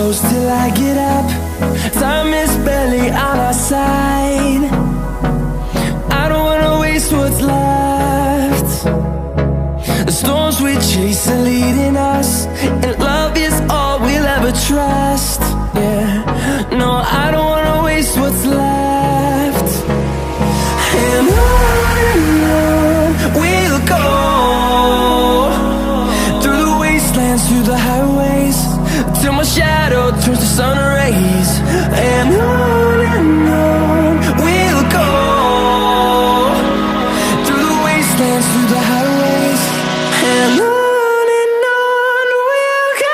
close till I get up. Time is barely on our side. I don't wanna waste what's left. The storms we chase are leading us, and love is all we'll ever trust. Yeah, no, I don't wanna waste what's left. And on we'll go, through the wastelands, through the highways, till my shadow turns to sun rays. And on we'll go, through the wastelands, through the highways, and on we'll go.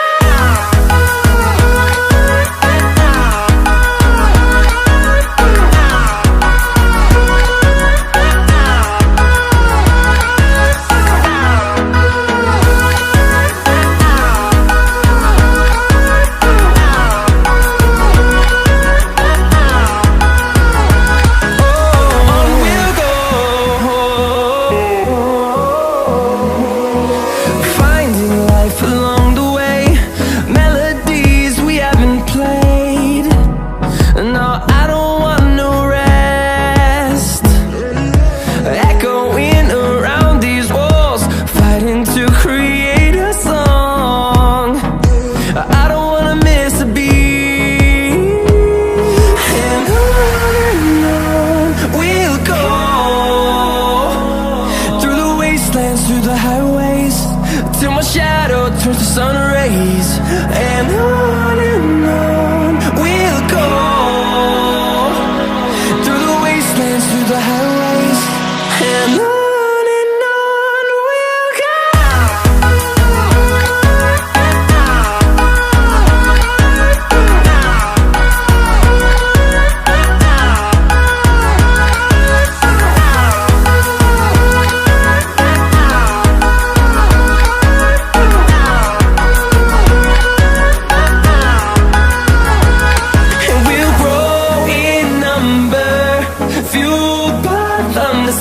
Through the highways, till my shadow turns to sun rays. And on we'll go, through the wastelands, through the highways, and on we'll go.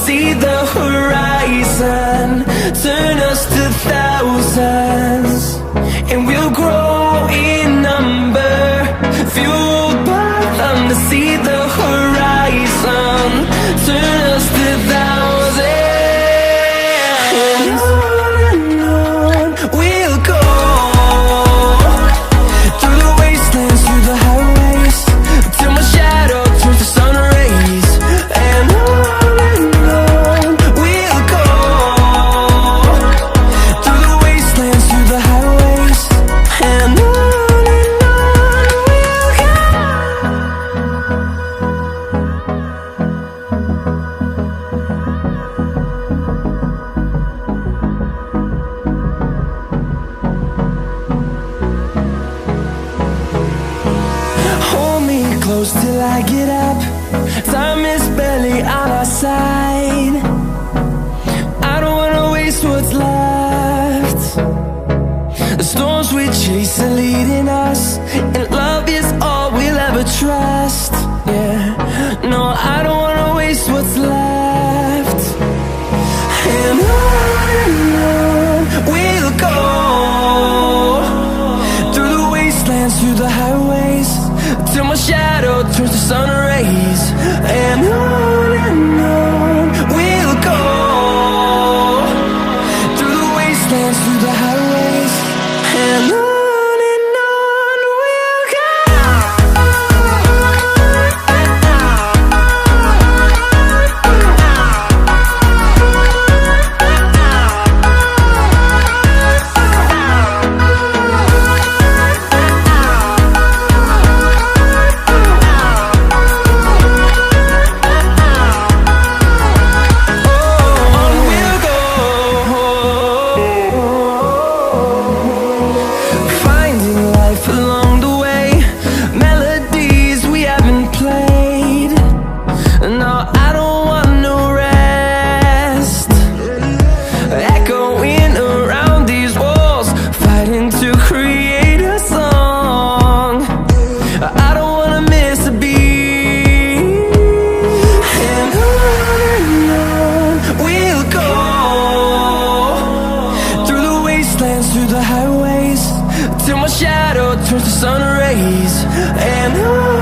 See the horizon, turn us to thousands, and we'll grow in number, fueled by them. To see the horizon, turn us to thousands, and on we'll go, through the wastelands, through the highways, till my shadow turns to sun rays. And close till I get up. Time is barely on our side. I don't wanna waste what's left. The storms we chase are leading us, and love is all we'll ever trust. Yeah, no, I don't wanna waste what's left. And on we'll go, through the wastelands, through the highways, till my shadow turns to sun rays. And on we'll go, through the wastelands, through the highways, and on we'll go. sun rays, and